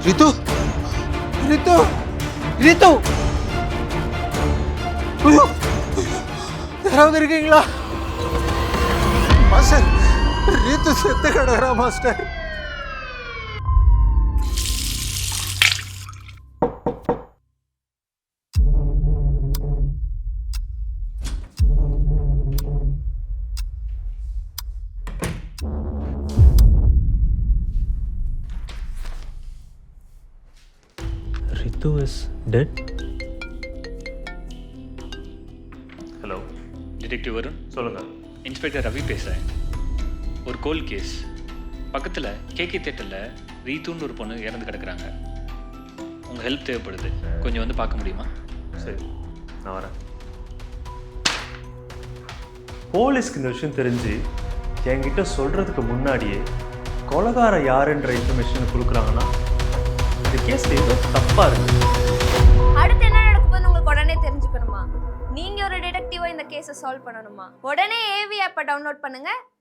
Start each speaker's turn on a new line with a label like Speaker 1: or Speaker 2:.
Speaker 1: ரித்து ரித்து ரித்து ஐயோ யாராவது இருக்கீங்களா மாஸ்டர்? ரித்து செத்து கிடக்குறா master.
Speaker 2: Ritu is dead?
Speaker 3: Hello,
Speaker 4: detective Varun,
Speaker 3: சொல்லுங்கள்.
Speaker 4: இன்ஸ்பெக்டர் ரவி பேசுகிறேன். ஒரு கோல்ட் கேஸ் பக்கத்தில் கேகே தேட்டரில் ரீத்துன்னு ஒரு பொண்ணு இறந்து கிடக்குறாங்க. உங்கள் ஹெல்ப் தேவைப்படுது, கொஞ்சம் வந்து பார்க்க முடியுமா?
Speaker 3: சரி, நான் வரேன். போலீஸ்க்கு இந்த விஷயம் தெரிஞ்சு என்கிட்ட சொல்கிறதுக்கு முன்னாடியே கொலைகார யாருன்ற இன்ஃபர்மேஷனை கொடுக்குறாங்கன்னா இந்த கேஸில் ஏதோ தப்பாக இருக்குது.
Speaker 5: அடுத்து என்ன நடக்க போகுது உங்களுக்கு உடனே தெரிஞ்சுக்கணுமா? நீங்க ஒரு டிடெக்டிவா இந்த கேஸை சால்வ் பண்ணணுமா? உடனே ஏவி ஆப்பை டவுன்லோட் பண்ணுங்க.